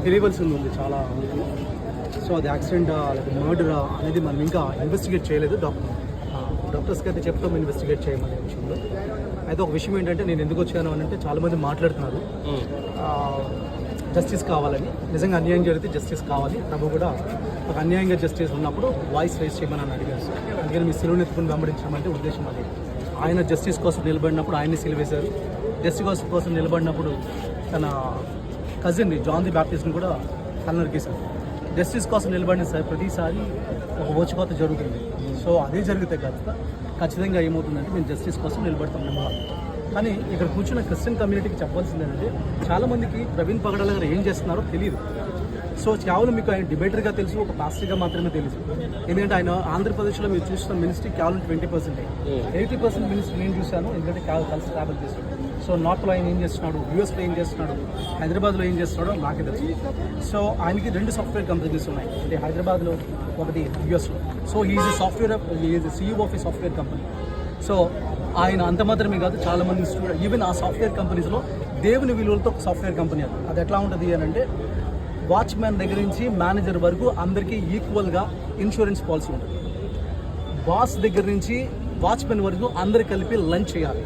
తెలియవలసింది ఉంది చాలా. సో అది యాక్సిడెంటా లేకపోతే మర్డరా అనేది మనం ఇంకా ఇన్వెస్టిగేట్ చేయలేదు. డాక్టర్స్కి అయితే చెప్తాం ఇన్వెస్టిగేట్ చేయమనే విషయంలో. అయితే ఒక విషయం ఏంటంటే నేను ఎందుకు వచ్చాను అని అంటే చాలామంది మాట్లాడుతున్నారు జస్టిస్ కావాలని. నిజంగా అన్యాయం జరిగితే జస్టిస్ కావాలి. ప్రభు కూడా ఒక అన్యాయంగా జస్టిస్ ఉన్నప్పుడు వాయిస్ రైజ్ చేయమని నన్ను అడిగారు సార్. అందుకని మీ సిలువను ఎత్తుకుని వెంబడించడం అంటే ఉద్దేశం అది. ఆయన జస్టిస్ కోసం నిలబడినప్పుడు ఆయన్ని సిలువేశారు. జస్టిస్ కోసం నిలబడినప్పుడు తన కజిన్ జాన్ ది బ్యాప్టిస్ట్ని కూడా తలనరికేశారు. జస్టిస్ కోసం నిలబడిన సార్ ప్రతిసారి ఒక ఓచుకోత జరుగుతుంది. సో అదే జరిగితే కాస్త ఖచ్చితంగా ఏమవుతుందంటే మేము జస్టిస్ కోసం నిలబడుతున్నాము. కానీ ఇక్కడ కూర్చున్న క్రిస్టియన్ కమ్యూనిటీకి చెప్పాల్సింది ఏంటంటే చాలామందికి ప్రవీణ్ పగడాల గారు ఏం చేస్తున్నారో తెలియదు. సో కేవలం మీకు ఆయన డిబేటర్గా తెలుసు, ఒక పాస్టర్గా మాత్రమే తెలుసు. ఎందుకంటే ఆయన ఆంధ్రప్రదేశ్లో మీరు చూసిన మినిస్ట్రీ కేవలం 20%. 80% మినిస్ట్రీ నేను చూశాను, ఎందుకంటే కలిసి ట్రావెల్ చేశాను. సో నార్త్లో ఆయన ఏం చేస్తున్నాడు, యూఎస్లో ఏం చేస్తున్నాడు, హైదరాబాద్లో ఏం చేస్తున్నాడో నాకే తెలుసు. సో ఆయనకి 2 సాఫ్ట్వేర్ కంపెనీస్ ఉన్నాయి, అంటే హైదరాబాద్లో ఒకటి యూఎస్లో. So is CEO of A software company. So ఆయన అంత మాత్రమే కాదు, చాలామంది స్టూడెంట్ ఈవెన్ ఆ సాఫ్ట్వేర్ కంపెనీస్లో దేవుని విలువలతో ఒక సాఫ్ట్వేర్ కంపెనీ అది ఎట్లా ఉంటుంది అని అంటే వాచ్మ్యాన్ దగ్గర నుంచి మేనేజర్ వరకు అందరికీ ఈక్వల్గా ఇన్సూరెన్స్ పాలసీ ఉంటుంది. బాస్ దగ్గర నుంచి వాచ్మెన్ వరకు అందరు కలిపి లంచ్ చేయాలి,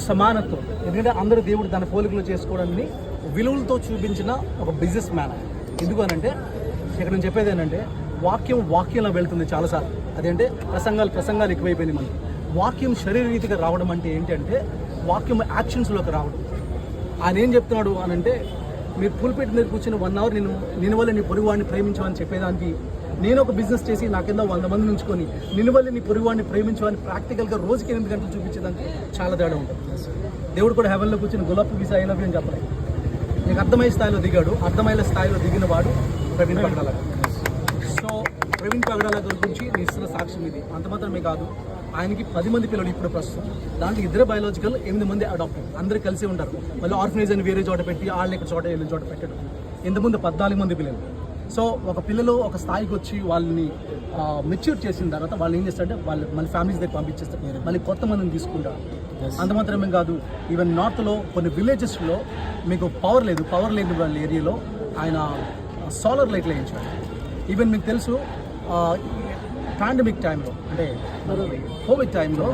సమానత్వం. ఎందుకంటే అందరూ దేవుడు తన పోలికలు చేసుకోవడాన్ని విలువలతో చూపించిన ఒక బిజినెస్ మ్యాన్. ఎందుకు అనంటే ఇక్కడ నేను చెప్పేది ఏంటంటే వాక్యంలో వెళ్తుంది చాలాసార్లు. అదేంటే ప్రసంగాలు ఎక్కువైపోయింది మనకి. వాక్యం శరీరరీతిగా రావడం అంటే ఏంటంటే వాక్యం యాక్షన్స్లోకి రావడం. ఆయన ఏం చెప్తున్నాడు అని అంటే మీరు పుల్పెట్ మీద కూర్చొని 1 hour నేను వల్ల నీ పొరుగువాడిని ప్రేమించమని చెప్పేదానికి నేను ఒక బిజినెస్ చేసి నాకేందో 100 మంది ఉంచుకొని నిన్ను వల్ల నీ పొరుగువాడిని ప్రేమించమని ప్రాక్టికల్గా రోజుకి 8 గంటలు చూపించేదానికి చాలా తేడా ఉంటుంది. దేవుడు కూడా హెవెన్లో కూర్చొని gulab visa I love you అని చెప్పలేదు. నీకు అర్థమయ్యే స్థాయిలో దిగాడు, అర్థమయ్యే స్థాయిలో దిగిన వాడు ప్రవీణ్ పగడాల. సో ప్రవీణ్ పగడాల గురించి నేను ఇస్తున్న సాక్ష్యం ఇది. అంత మాత్రమే కాదు, ఆయనకి 10 మంది పిల్లలు ఇప్పుడు ప్రస్తుతం. దాంట్లో 2 బయాలజికల్, 8 మంది అడాప్టెడ్. అందరూ కలిసి ఉంటారు. మళ్ళీ ఆర్ఫనేజ్ అని వేరే చోట పెట్టి వాళ్ళని ఇక్కడ చోట వీళ్ళ చోట పెట్టడం. ఇంతకుముందు 14 మంది పిల్లలు. సో ఒక పిల్లలు ఒక స్థాయికి వచ్చి వాళ్ళని మెచ్యూర్ చేసిన తర్వాత వాళ్ళు ఏం చేస్తారంటే వాళ్ళు మళ్ళీ ఫ్యామిలీస్ దగ్గర పంపించేస్తారు, మళ్ళీ కొత్త మందిని తీసుకుంటారు. అంత మాత్రమే కాదు, ఈవెన్ నార్త్లో కొన్ని విలేజెస్లో మీకు పవర్ లేని వాళ్ళ ఏరియాలో ఆయన సోలార్ లైట్లు వేయించాడు. ఈవెన్ మీకు తెలుసు పాండమిక్ టైంలో అంటే కోవిడ్ టైంలో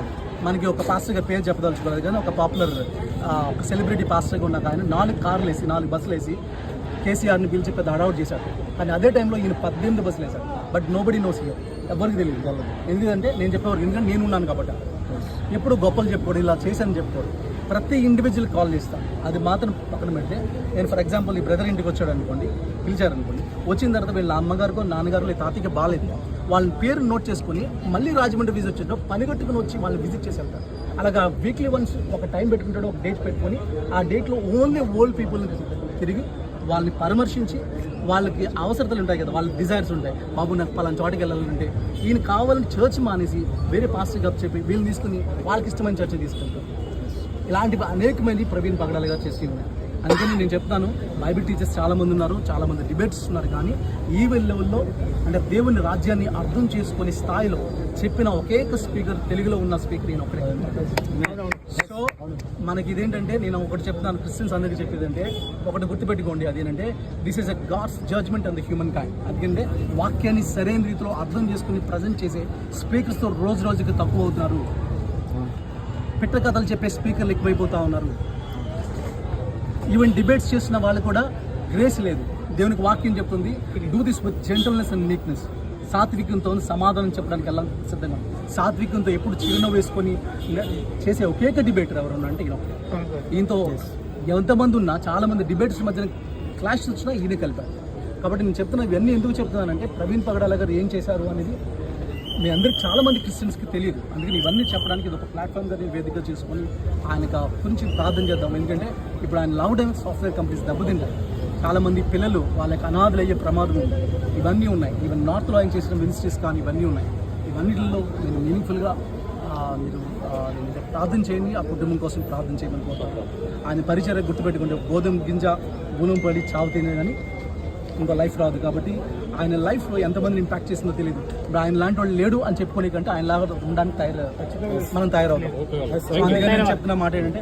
మనకి ఒక పాస్టర్ గారి పేరు చెప్పదలుచుకోలేదు కానీ ఒక పాపులర్ ఒక సెలబ్రిటీ పాస్టర్గా ఉన్న ఆయన 4 కార్లు వేసి 4 బస్సులు వేసి కేసీఆర్ని పిలిచి పెద్ద అడౌట్ చేశాడు. కానీ అదే టైంలో ఈయన 18 బస్సులు వేశాడు. బట్ నోబడీ నోస్ హియర్, ఎవరికి తెలియదు. ఎందుకంటే నేను చెప్పేవారు, ఎందుకంటే నేను ఉన్నాను కాబట్టి. ఎప్పుడు గొప్పలు చెప్పుకోడు, ఇలా చేశాను చెప్పుకోడు. ప్రతి ఇండివిజువల్ కాల్ చేస్తాను, అది మాత్రం పక్కన పెడితే. నేను ఫర్ ఎగ్జాంపుల్ ఈ బ్రదర్ ఇంటికి వచ్చాడు అనుకోండి, పిలిచారనుకోండి, వచ్చిన తర్వాత వీళ్ళ అమ్మగారికో నాన్నగారు లేదా తాతయ్యకి బాగాలేదు, వాళ్ళ పేరు నోట్ చేసుకుని మళ్ళీ రాజమండ్రి విజిట్ వచ్చేటో పని కట్టుకుని వచ్చి వాళ్ళని విజిట్ చేసి వెళ్తారు. అలాగా వీక్లీ వన్స్ ఒక టైం పెట్టుకుంటాడు, ఒక డేట్ పెట్టుకొని ఆ డేట్లో ఓన్లీ ఓల్డ్ పీపుల్ని తిరిగి వాళ్ళని పరామర్శించి వాళ్ళకి అవసరతలు ఉంటాయి కదా, వాళ్ళకి డిజైర్స్ ఉంటాయి. బాబు నాకు పలానా చోటకి వెళ్ళాలంటే ఈయన కావాలని చర్చ్ మానేసి వేరే పాస్టర్ గారు చెప్పి వీళ్ళని తీసుకుని వాళ్ళకి ఇష్టమైన చర్చ తీసుకుంటారు. ఇలాంటివి అనేకమంది ప్రవీణ్ పగడాల గారు చేసి ఉన్నాయి. అందుకని నేను చెప్తాను, బైబిల్ టీచర్స్ చాలామంది ఉన్నారు, చాలామంది డిబేట్స్ ఉన్నారు. కానీ ఈ లెవెల్లో అంటే దేవుని రాజ్యాన్ని అర్థం చేసుకునే స్థాయిలో చెప్పిన ఒకే స్పీకర్, తెలుగులో ఉన్న స్పీకర్ నేను ఒకటే. సో మనకి ఇదేంటంటే నేను ఒకటి చెప్తాను, క్రిస్టియన్స్ అందరికీ చెప్పేదంటే ఒకటి గుర్తుపెట్టుకోండి, అదేంటంటే this is a God's judgment on the humankind. అందుకంటే వాక్యాన్ని సరైన రీతిలో అర్థం చేసుకుని ప్రజెంట్ చేసే స్పీకర్స్తో రోజుకి తక్కువ అవుతున్నారు. పిట్ట కథలు చెప్పే స్పీకర్లు ఎక్కువైపోతూ ఉన్నారు. ఈవెన్ డిబేట్స్ చేసిన వాళ్ళు కూడా గ్రేస్ లేదు. దేవునికి వాక్యం చెప్తుంది, do this with gentleness and meekness. సాత్వికంతో సమాధానం చెప్పడానికి ఎలా సిద్ధంగా, సాత్వికంతో ఎప్పుడు చిరునవ్వు వేసుకొని చేసే ఒకేక డిబేటర్ ఎవరన్నా అంటే ఈయనతో ఎంతమంది ఉన్నా చాలామంది డిబేట్స్ మధ్యన క్లాష్ వచ్చినా ఈయనే కలిపారు. కాబట్టి నేను చెప్తున్నా, ఇవన్నీ ఎందుకు చెప్తున్నానంటే ప్రవీణ్ పగడాల గారు ఏం చేశారు అనేది మీ అందరికి చాలామంది క్రిస్టియన్స్కి తెలియదు. అందుకని ఇవన్నీ చెప్పడానికి ఇది ఒక ప్లాట్ఫామ్గా వేదిక చేసుకొని ఆయనకు గురించి ప్రార్థన చేద్దాం. ఎందుకంటే ఇప్పుడు ఆయన లవ్ డైమ్ సాఫ్ట్వేర్ కంపెనీస్ దెబ్బతింటారు. చాలామంది పిల్లలు వాళ్ళకి అనాథలు అయ్యే ప్రమాదం ఉంది. ఇవన్నీ ఉన్నాయి. ఈవెన్ నార్త్లో ఆయన చేసిన మినిస్ట్రీస్ కానీ ఇవన్నీ ఉన్నాయి. ఇవన్నిటిలో నేను మీనింగ్ఫుల్గా మీరు ప్రార్థన చేయండి, ఆ కుటుంబం కోసం ప్రార్థన చేయమని కోరుతాను. ఆయన పరిచయం గుర్తుపెట్టుకుంటే గోధుమ గింజ భూమి పడి చావుతేనే కానీ ఇంకో లైఫ్ రాదు. కాబట్టి ఆయన లైఫ్లో ఎంతమంది ఇంపాక్ట్ చేసిందో తెలియదు. ఇప్పుడు ఆయన లాంటి వాళ్ళు లేడు అని చెప్పుకునే కంటే ఆయన లాగా ఉండడానికి మనం తయారవుతాం. అందుకని నేను చెప్తున్న మాట ఏంటంటే